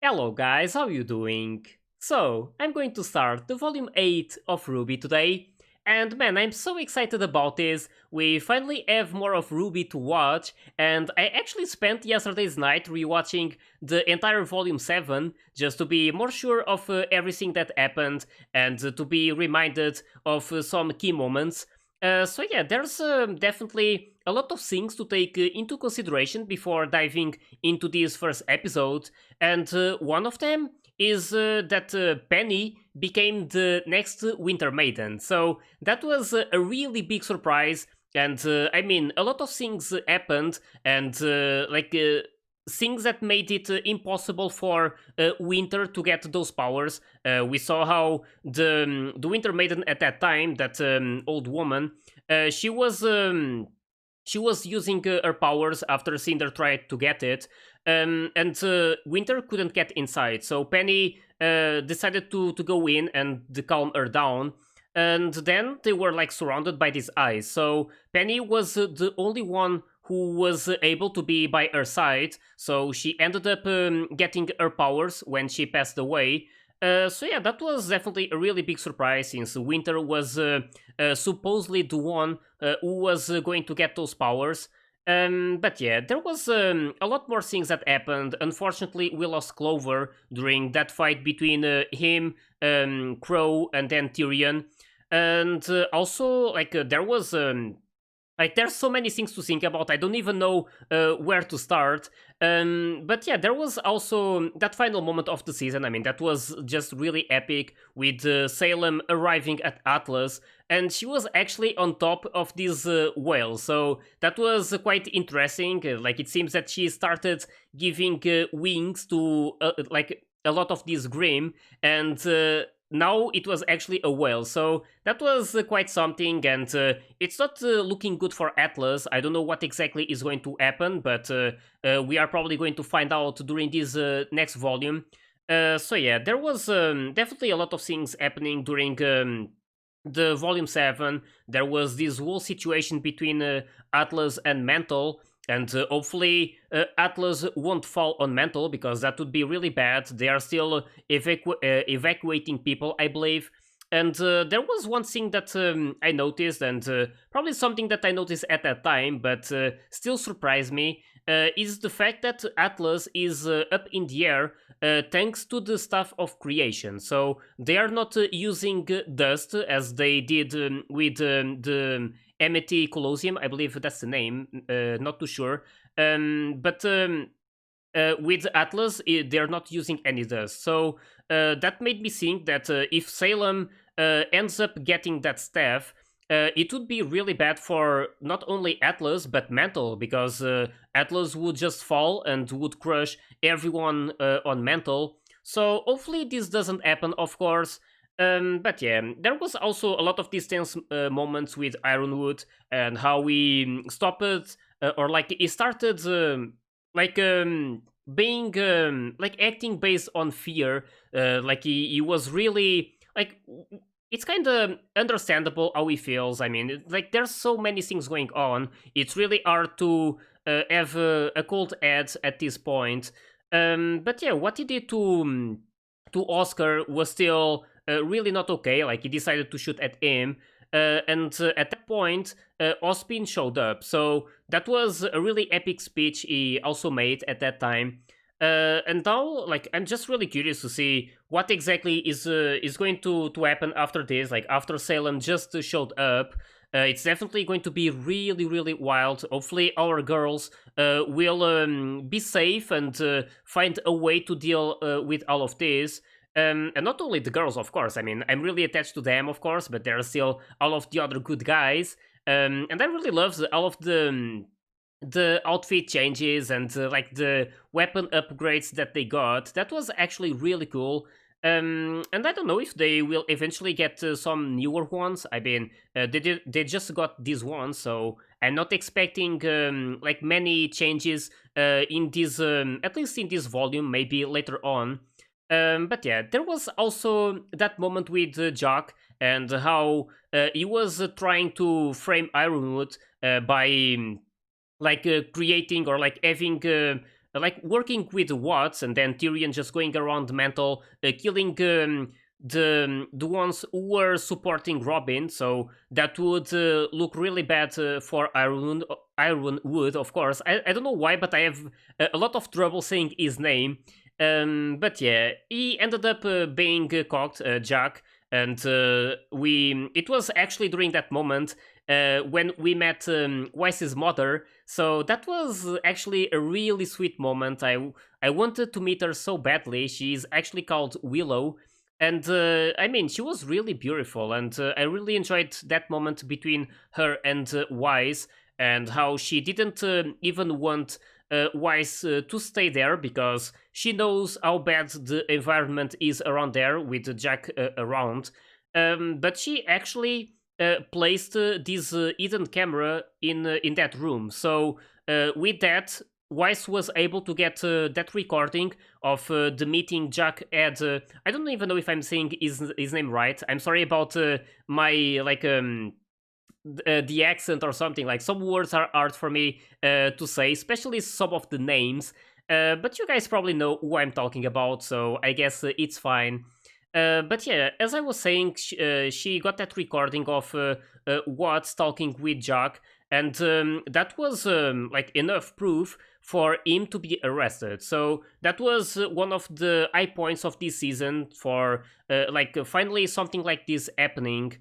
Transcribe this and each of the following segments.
Hello guys, how you doing? So, I'm going to start the volume 8 of RWBY today, and man, I'm so excited about this. We finally have more of RWBY to watch, and I actually spent yesterday's night rewatching the entire volume 7 just to be more sure of everything that happened and to be reminded of some key moments. So yeah, there's definitely a lot of things to take into consideration before diving into this first episode, and one of them is that Penny became the next Winter Maiden. So that was a really big surprise, and I mean, a lot of things happened, and things that made it impossible for Winter to get those powers. We saw how the Winter Maiden at that time, that old woman, she was. She was using her powers after Cinder tried to get it, and Winter couldn't get inside. So Penny decided to go in and to calm her down. And then they were like surrounded by these eyes. So Penny was the only one who was able to be by her side. So she ended up getting her powers when she passed away. So yeah, that was definitely a really big surprise since Winter was supposedly the one who was going to get those powers. But yeah, there was a lot more things that happened. Unfortunately, we lost Clover during that fight between him, Crow, and then Tyrion. And also, there was there's so many things to think about. I don't even know where to start. But yeah, there was also that final moment of the season. I mean, that was just really epic with Salem arriving at Atlas, and she was actually on top of this whale. So that was quite interesting. Like it seems that she started giving wings to a lot of this Grim, and now it was actually a whale. So that was quite something, and it's not looking good for Atlas. I don't know what exactly is going to happen, but we are probably going to find out during this next volume. So yeah, there was definitely a lot of things happening during the volume 7. There was this whole situation between Atlas and Mantle, and hopefully Atlas won't fall on Mantle, because that would be really bad. They are still evacuating people, I believe. And there was one thing that I noticed, and probably something that I noticed at that time, but still surprised me, is the fact that Atlas is up in the air thanks to the stuff of creation. So they are not using dust as they did with the Amity Colosseum, I believe that's the name, not too sure. But with Atlas, they're not using any dust. So that made me think that if Salem ends up getting that staff, it would be really bad for not only Atlas but Mantle, because Atlas would just fall and would crush everyone on Mantle. So hopefully this doesn't happen, of course. But yeah, there was also a lot of these tense moments with Ironwood, and how we stopped it, or like it started being acting based on fear. Like he was really like, it's kind of understandable how he feels. I mean, like there's so many things going on. It's really hard to have a cold head at this point. But yeah, what he did to Oscar was still really not okay. Like he decided to shoot at him, and at that point, Ospin showed up. So that was a really epic speech he also made at that time. And now, like, I'm just really curious to see what exactly is going to happen after this. Like after Salem just showed up, it's definitely going to be really really wild. Hopefully, our girls will be safe and find a way to deal with all of this. And not only the girls, of course. I mean, I'm really attached to them, of course, but there are still all of the other good guys. And I really love all of the outfit changes and like the weapon upgrades that they got. That was actually really cool. And I don't know if they will eventually get some newer ones. I mean, they just got these ones, so I'm not expecting like many changes in this, at least in this volume. Maybe later on. But yeah, there was also that moment with Jock, and how he was trying to frame Ironwood by creating, or like having like working with Watts, and then Tyrion just going around mental, killing the ones who were supporting Robin. So that would look really bad for Ironwood, of course. I don't know why, but I have a lot of trouble saying his name. But yeah, he ended up being caught, Jack, and it was actually during that moment when we met Weiss's mother. So that was actually a really sweet moment. I wanted to meet her so badly. She's actually called Willow, and I mean, she was really beautiful, and I really enjoyed that moment between her and Weiss, and how she didn't even want Weiss to stay there because she knows how bad the environment is around there with Jack around. But she actually placed this hidden camera in that room. So with that, Weiss was able to get that recording of the meeting Jack had. I don't even know if I'm saying his name right. I'm sorry about my like the accent or something. Like, some words are hard for me to say, especially some of the names. But you guys probably know who I'm talking about, so I guess it's fine. But yeah, as I was saying, she got that recording of Watts talking with Jack, and that was like enough proof for him to be arrested. So that was one of the high points of this season for finally something like this happening.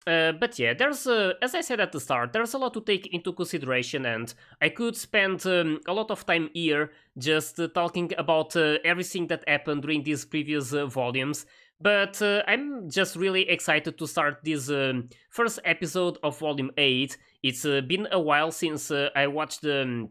But yeah, there's as I said at the start, there's a lot to take into consideration, and I could spend a lot of time here just talking about everything that happened during these previous volumes. But I'm just really excited to start this first episode of Volume 8. It's been a while since I watched the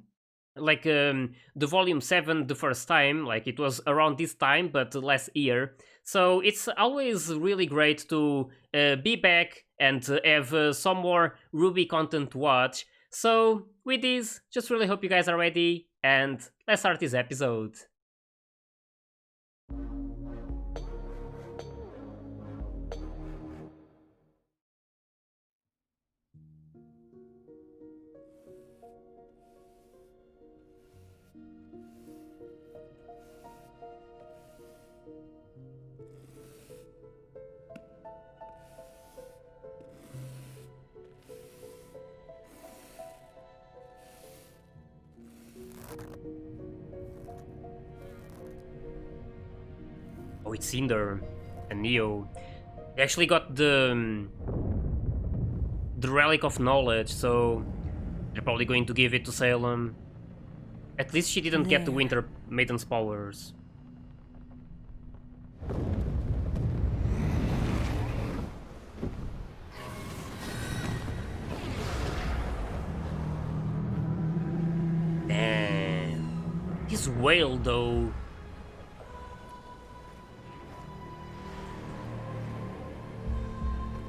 volume 7 the first time. Like, it was around this time but last year, so it's always really great to be back and have some more RWBY content to watch. So with this, just really hope you guys are ready, and let's start this episode. Oh, it's Cinder and Neo. They actually got the Relic of Knowledge, so they're probably going to give it to Salem. At least she didn't get the Winter Maiden's powers. Damn. His whale, though.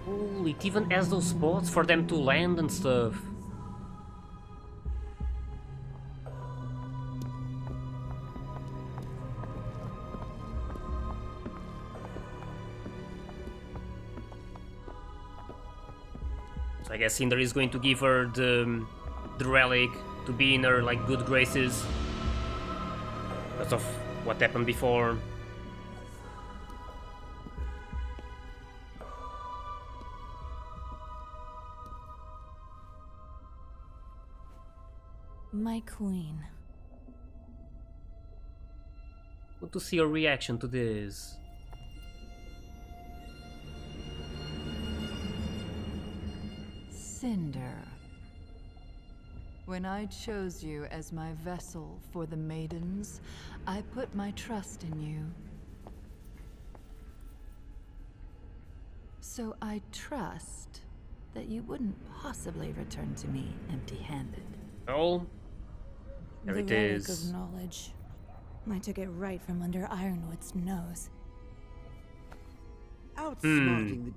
Oh, it even has those spots for them to land and stuff. So I guess Cinder is going to give her the relic to be in her like good graces because of what happened before. My queen. Want to see your reaction to this. Cinder. When I chose you as my vessel for the maidens, I put my trust in you. So I trust that you wouldn't possibly return to me empty-handed. Oh, there it is. The relic of knowledge. I took it right from under Ironwood's nose.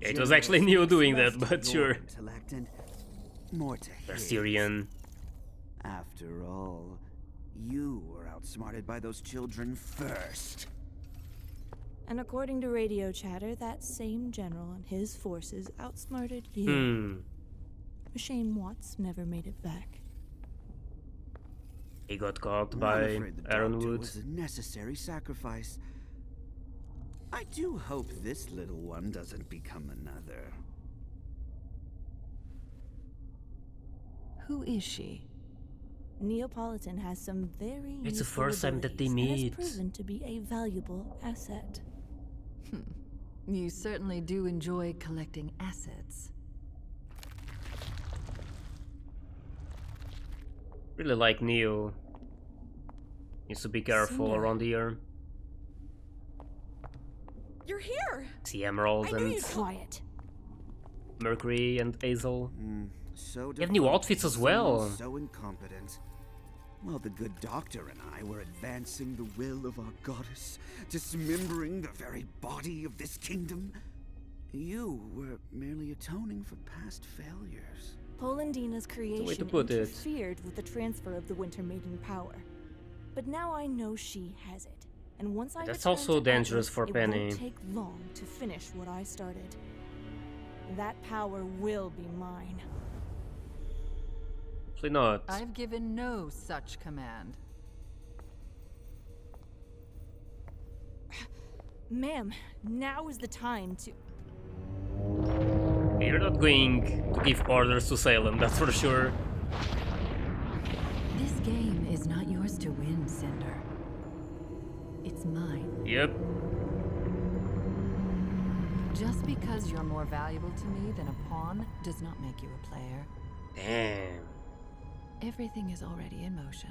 It was actually Neo doing that, but sure. More to There's his. Tyrion. After all, you were outsmarted by those children first. And according to radio chatter, that same general and his forces outsmarted you. A shame Watts never made it back. He got caught I'm by afraid the doctor Ironwood. was a necessary sacrifice. I do hope this little one doesn't become another. Who is she? Neapolitan has some very It's the useful first time that they abilities and meet. has proven to be a valuable asset. You certainly do enjoy collecting assets. Really like Neo. Needs to be careful Cinder. around here. You're here! See Emerald I knew and you'd Quiet. Mercury and Hazel. So You have new outfits as well. So incompetent. While the good doctor and I were advancing the will of our goddess, dismembering the very body of this kingdom, you were merely atoning for past failures. Polandina's creation put it. interfered with the transfer of the Winter Maiden power. But now I know she has it. And once I That's return also to dangerous Atlas, for Penny. It won't take long to finish what I started. That power will be mine. Hopefully not. I've given no such command. Ma'am, now is the time to... You're not going to give orders to Salem, that's for sure. This game is not yours to win, Cinder. It's mine. Yep. Just because you're more valuable to me than a pawn does not make you a player. Damn. Everything is already in motion.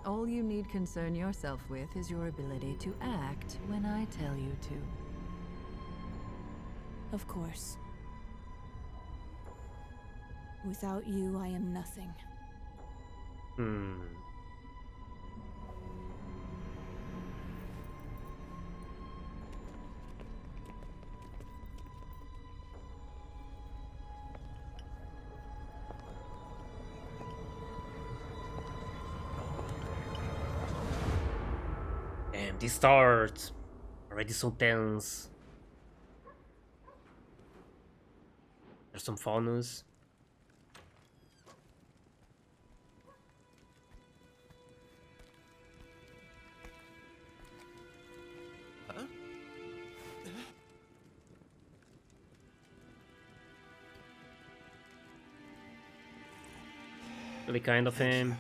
All you need concern yourself with is your ability to act when I tell you to. Of course. Without you, I am nothing. Damn, this start already so tense. There's some faunus. Really kind of him.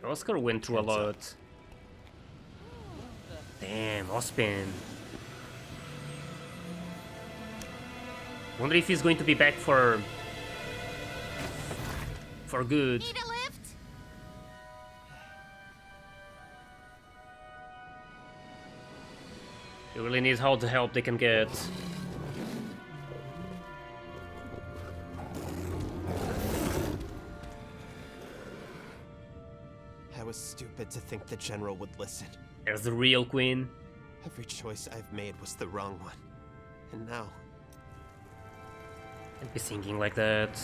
Oscar went through a lot. Damn, Ospin. Wonder if he's going to be back for good. Need a lift? They really need all the help they can get. I was stupid to think the general would listen. There's the real queen. Every choice I've made was the wrong one. And now, Can't be thinking like that.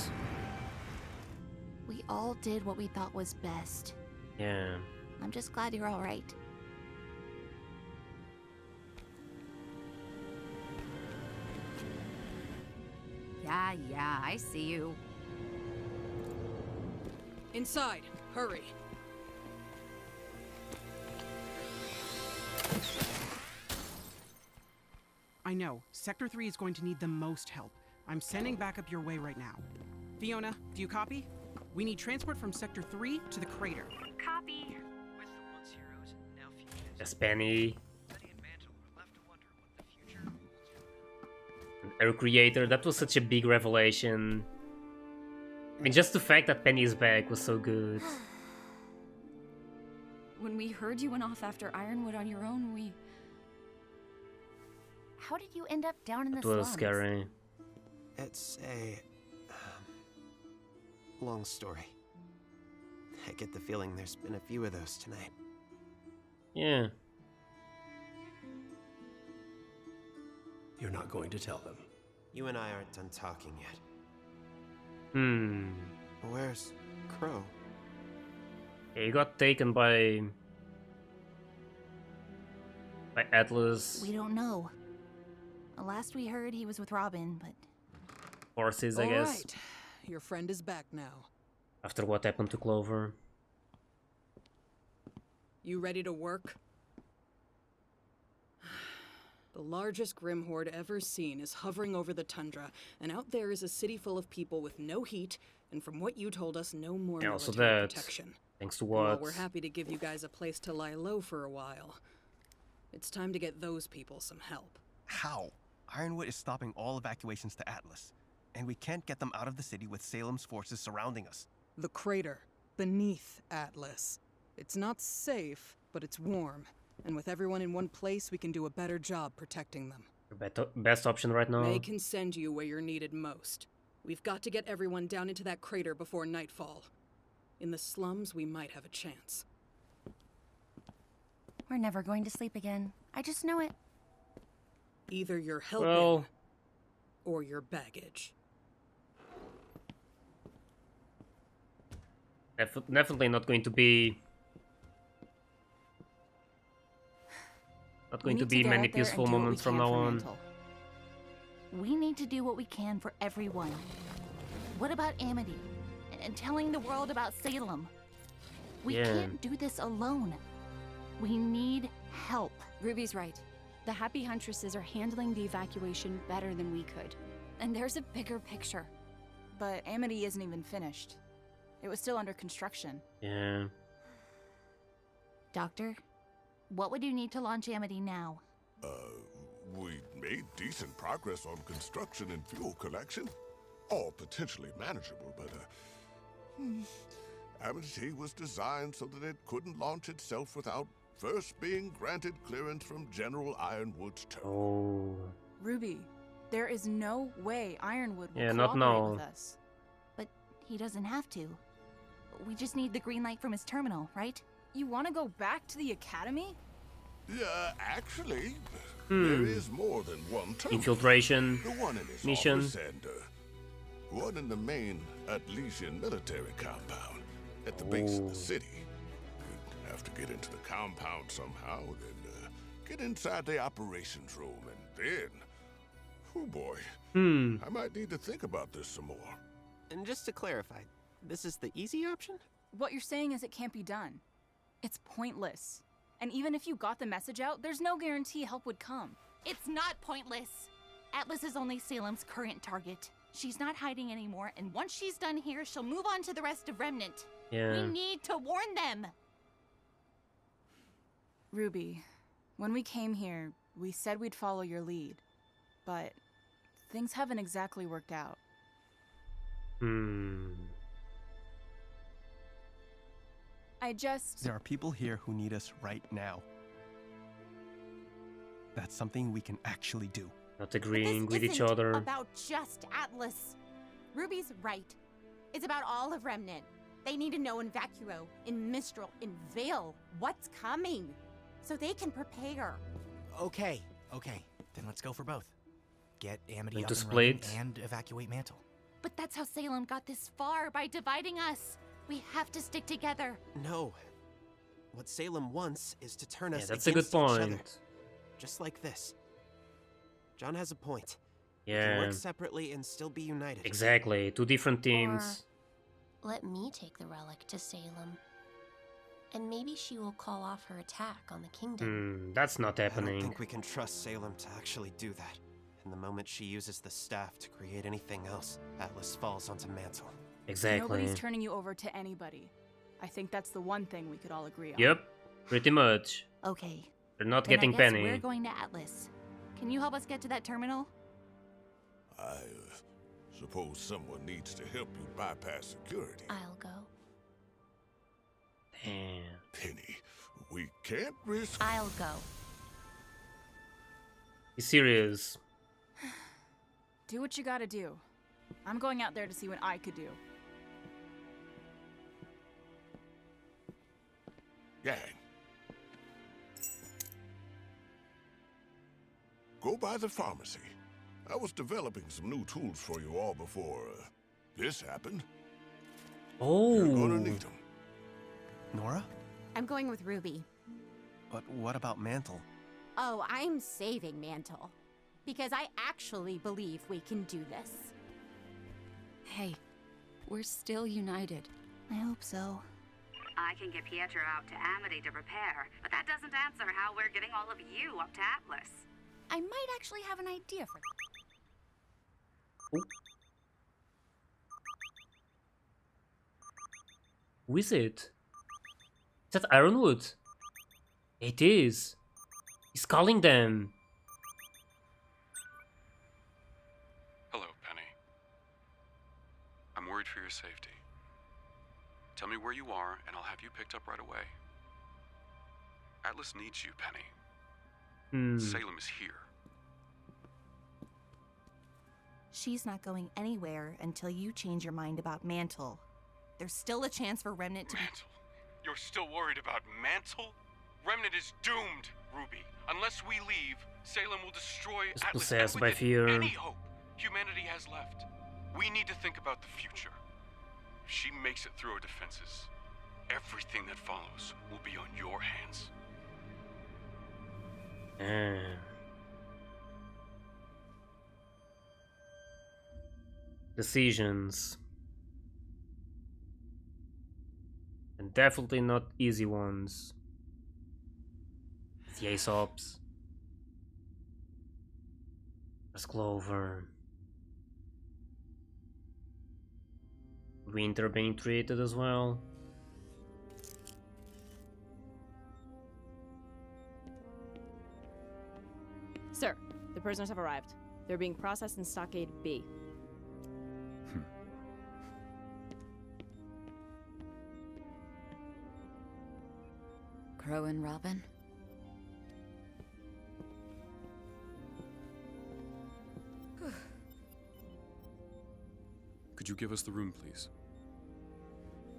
We all did what we thought was best. Yeah. I'm just glad you're all right. Yeah, I see you. Inside, hurry. I know. Sector 3 is going to need the most help. I'm sending backup your way right now. Fiona, do you copy? We need transport from Sector 3 to the crater. Copy. With the once heroes, now fugitives, Yes, Penny. Betty and Mantle are left to wonder what the future holds. An Air Creator. That was such a big revelation. I mean, just the fact that Penny is back was so good. When we heard you went off after Ironwood on your own, we... How did you end up down in the It was slums? scary. it's a long story. I get the feeling there's been a few of those tonight. Yeah. You're not going to tell them. You and I aren't done talking yet. Hmm. Where's Crow? He got taken by Atlas We don't know. Last we heard, he was with Robin, but forces, I guess. Alright. your friend is back now. After what happened to Clover. You ready to work? The largest Grim Horde ever seen is hovering over the tundra, and out there is a city full of people with no heat, and from what you told us, no more And also military that, protection. thanks to And while what? we're happy to give you guys a place to lie low for a while, it's time to get those people some help. How? Ironwood is stopping all evacuations to Atlas, and we can't get them out of the city with Salem's forces surrounding us. The crater, beneath Atlas. It's not safe, but it's warm. And with everyone in one place, we can do a better job protecting them. Best option right now. May can send you where you're needed most. We've got to get everyone down into that crater before nightfall. In the slums, we might have a chance. We're never going to sleep again. I just know it. Either you're helping, Well, or you're baggage. definitely not going to be. Not going to be many peaceful moments from now on. We need to do what we can for everyone. What about Amity? And telling the world about Salem? We can't do this alone. We need help. Ruby's right. The Happy Huntresses are handling the evacuation better than we could. And there's a bigger picture. But Amity isn't even finished. It was still under construction. Yeah. Doctor, what would you need to launch Amity now? We made decent progress on construction and fuel collection. All potentially manageable, but, Amity was designed so that it couldn't launch itself without first being granted clearance from General Ironwood's terminal. Oh. Ruby, there is no way Ironwood will not cooperate now. with us. But he doesn't have to. We just need the green light from his terminal, right? You want to go back to the academy? Yeah, actually, there is more than one terminal. Infiltration The one in his mission. office and one in the main Atlesian military compound at the base of the city. You'd have to get into the compound somehow, then get inside the operations room, and then, oh boy, I might need to think about this some more. And just to clarify, this is the easy option? What you're saying is it can't be done. It's pointless. And even if you got the message out, there's no guarantee help would come. It's not pointless. Atlas is only Salem's current target. She's not hiding anymore, and once she's done here, she'll move on to the rest of Remnant. Yeah. We need to warn them. Ruby, when we came here, we said we'd follow your lead. But things haven't exactly worked out. There are people here who need us right now. That's something we can actually do. Not agreeing This with each isn't other. about just Atlas. Ruby's right. It's about all of Remnant. They need to know in Vacuo, in Mistral, in Vale, what's coming, so they can prepare. Okay. Then let's go for both. Get Amity Going up to and running split. and evacuate Mantle. But that's how Salem got this far, by dividing us. We have to stick together. No. What Salem wants is to turn us Yeah, that's a good against each other. point. Just like this. John has a point. We Yeah. can work separately and still be united. Exactly. Two different teams. Let me take the relic to Salem. And maybe she will call off her attack on the kingdom. That's not I don't happening. think we can trust Salem to actually do that. And the moment she uses the staff to create anything else, Atlas falls onto Mantle. Exactly. Nobody's turning you over to anybody. I think that's the one thing we could all agree on. Yep. Pretty much. Okay. They're not Then getting I guess Penny. we're going to Atlas. Can you help us get to that terminal? I suppose someone needs to help you bypass security. I'll go. Damn. Penny, we can't risk... I'll go. He's serious. Do what you gotta do. I'm going out there to see what I could do. Gang. Go by the pharmacy. I was developing some new tools for you all before this happened. Oh. You're gonna need them. Nora? I'm going with Ruby. But what about Mantle? Oh, I'm saving Mantle. Because I actually believe we can do this. Hey, we're still united. I hope so. I can get Pietro out to Amity to repair, but that doesn't answer how we're getting all of you up to Atlas. I might actually have an idea for that. Who is it? Is that Ironwood? It is. He's calling them. Hello, Penny. I'm worried for your safety. Tell me where you are, and I'll have you picked up right away. Atlas needs you, Penny. Salem is here. She's not going anywhere until you change your mind about Mantle. There's still a chance for Remnant to Mantle? You're still worried about Mantle? Remnant is doomed, Ruby. Unless we leave, Salem will destroy Is Atlas possessed and by with it, fear. any hope humanity has left. We need to think about the future. If she makes it through her defenses, everything that follows will be on your hands. Decisions. And definitely not easy ones. The Aesops. There's Clover. Winter being treated as well. Sir, the prisoners have arrived. They're being processed in Stockade B. Crow and Robin? Could you give us the room, please?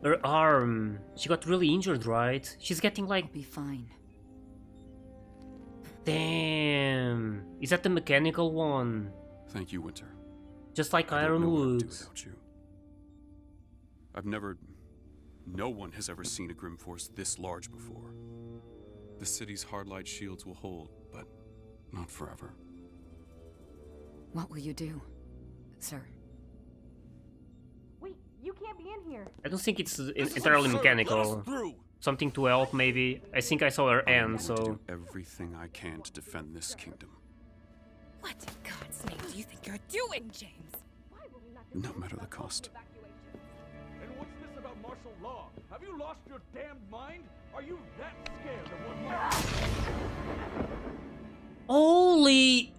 Her arm. She got really injured, right? She's getting like... I'll be fine. Damn. Is that the mechanical one? Thank you, Winter. Just like I don't know what I'd Ironwood. do without you. I've never... No one has ever seen a Grim Force this large before. The city's hard-light shields will hold, but not forever. What will you do, sir? Wait, you can't be in here. I don't think it's entirely mechanical. Something to help, maybe. I think I saw her end, so... Do everything I can to defend this kingdom. What in God's name do you think you're doing, James? No matter the cost. And what's this about martial law? Have you lost your damned mind? Are you that scared of what might... Holy...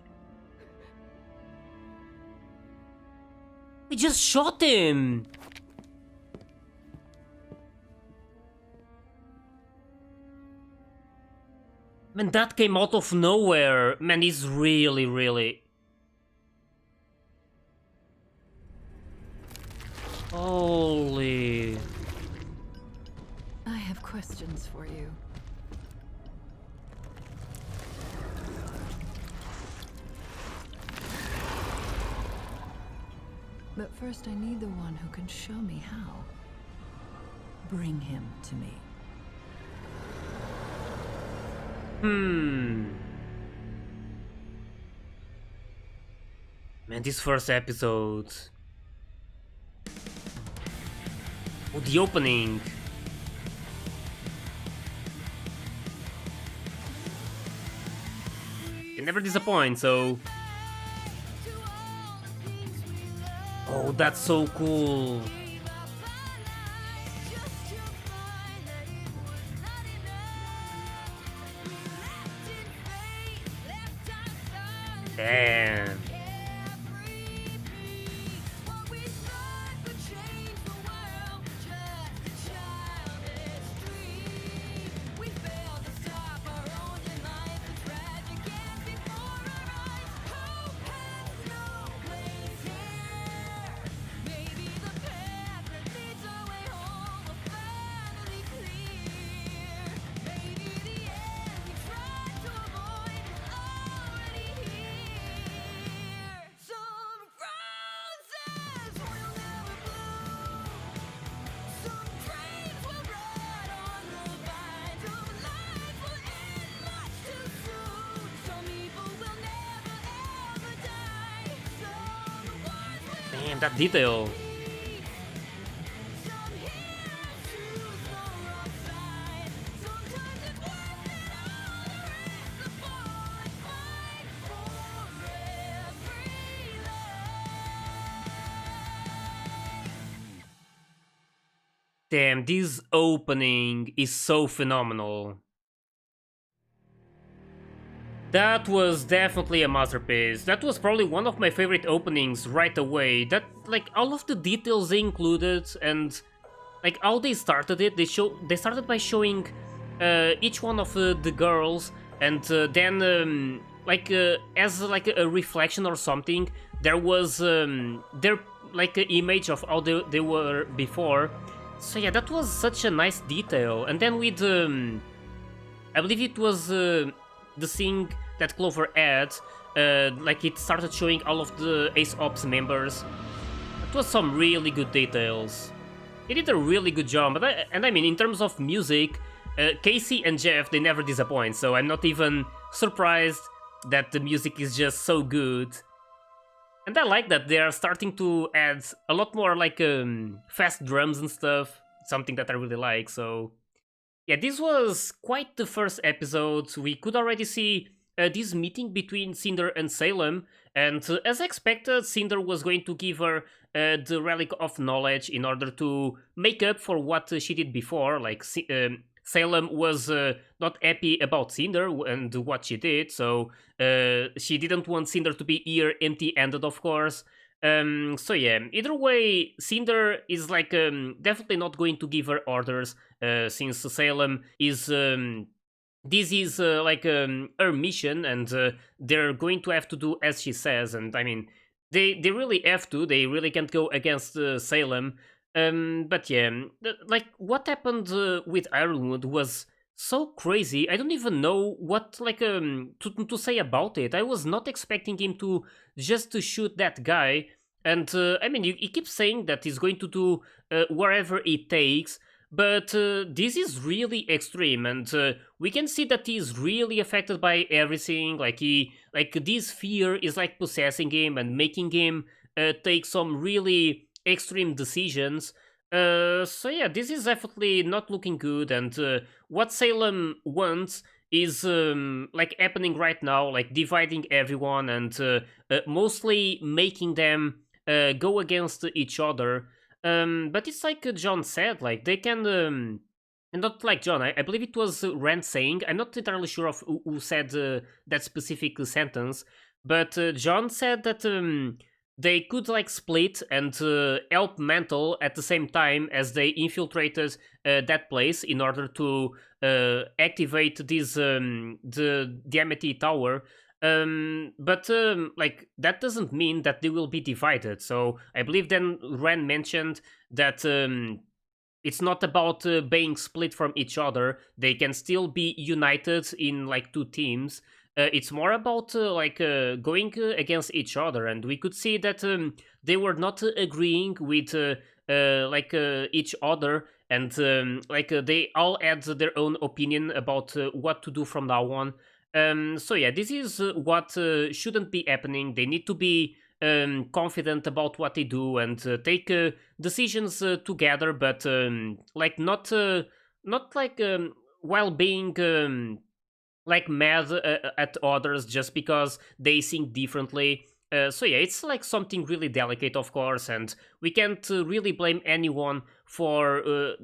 He just shot him! Man, that came out of nowhere. Man, he's really... Holy... I have questions for you. But first I need the one who can show me how. Bring him to me. Man, this first episode... Oh, the opening! It never disappoints, so... Oh, that's so cool! Damn! Damn, that detail. Damn, this opening is so phenomenal. That was definitely a masterpiece. That was probably one of my favorite openings right away. That, like, all of the details they included and like how they started it. They started by showing each one of the girls, and then as like a reflection or something, there was their like an image of how they were before. So yeah, that was such a nice detail. And then with I believe it was the thing that Clover had, like it started showing all of the Ace Ops members. It was some really good details. He did a really good job, and I mean, in terms of music, Casey and Jeff, they never disappoint, so I'm not even surprised that the music is just so good. And I like that they are starting to add a lot more like fast drums and stuff, something that I really like, so... Yeah, this was quite the first episode. We could already see this meeting between Cinder and Salem, and as expected, Cinder was going to give her the Relic of Knowledge in order to make up for what she did before. Like, Salem was not happy about Cinder and what she did, so she didn't want Cinder to be here empty-handed, of course. So yeah, either way, Cinder is like definitely not going to give her orders, since Salem is this is like her mission, and they're going to have to do as she says. And I mean, they really have to. They really can't go against Salem. But yeah, like what happened with Ironwood was so crazy. I don't even know what like to say about it. I was not expecting him to just to shoot that guy, and I mean, he keeps saying that he's going to do wherever it takes, but this is really extreme, and we can see that he's really affected by everything. Like this fear is like possessing him and making him take some really extreme decisions. So yeah, this is definitely not looking good, and what Salem wants is like happening right now, like dividing everyone and mostly making them go against each other. But it's like John said, like they can and not like John, I believe it was Rand saying, I'm not entirely sure of who said that specific sentence, but John said that they could like split and help Mantle at the same time as they infiltrated that place in order to activate this the Amity Tower. But like that doesn't mean that they will be divided. So I believe then Ren mentioned that it's not about being split from each other. They can still be united in like two teams. It's more about going against each other, and we could see that they were not agreeing with each other, and they all had their own opinion about what to do from now on. So yeah, this is what shouldn't be happening. They need to be confident about what they do and take decisions together, but not while being like mad at others just because they think differently. So yeah, it's like something really delicate, of course, and we can't really blame anyone for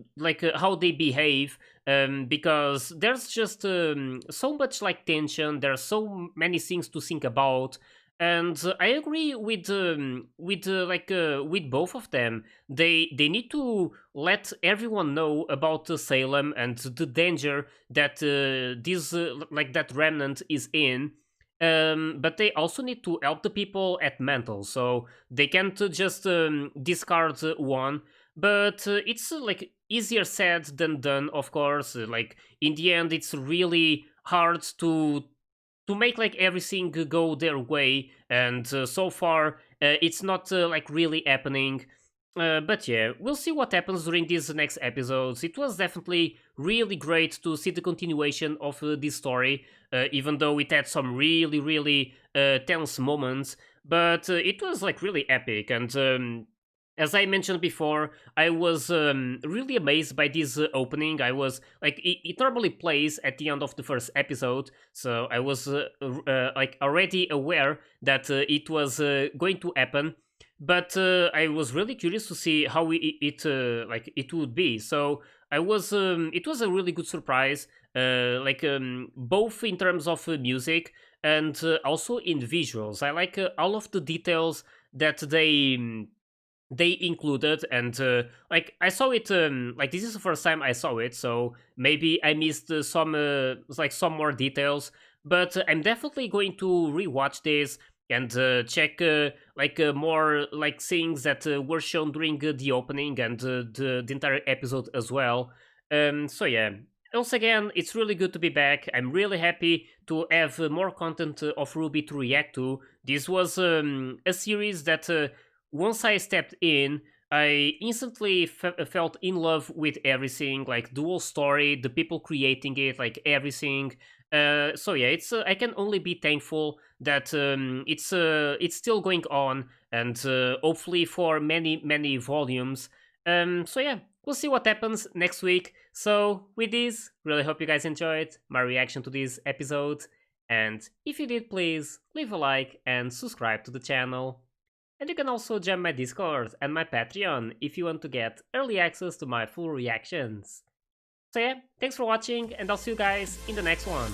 how they behave, because there's just so much like tension. There's so many things to think about, and I agree with both of them. They need to let everyone know about Salem and the danger that that remnant is in. But they also need to help the people at Mantle, so they can't just discard one. But it's like easier said than done, of course. Like in the end, it's really hard to make like everything go their way, and so far it's not like really happening. But yeah, we'll see what happens during these next episodes. It was definitely really great to see the continuation of this story, even though it had some really tense moments. But it was like really epic, and as I mentioned before, I was really amazed by this opening. I was like, it normally plays at the end of the first episode, so I was like already aware that it was going to happen. but I was really curious to see how it would be. So it was a really good surprise, both in terms of music and also in visuals. I like all of the details that they included, and I saw it, this is the first time I saw it, so maybe I missed some more details, but I'm definitely going to rewatch this and check more things that were shown during the opening and the entire episode as well. So yeah, once again, it's really good to be back. I'm really happy to have more content of RWBY to react to. This was a series that once I stepped in, I instantly felt in love with everything, like the whole story, the people creating it, like everything. So yeah, it's I can only be thankful that it's still going on, and hopefully for many volumes. So yeah, we'll see what happens next week. So with this, really hope you guys enjoyed my reaction to this episode, and if you did, please leave a like and subscribe to the channel. And you can also join my Discord and my Patreon if you want to get early access to my full reactions. So yeah, thanks for watching, and I'll see you guys in the next one.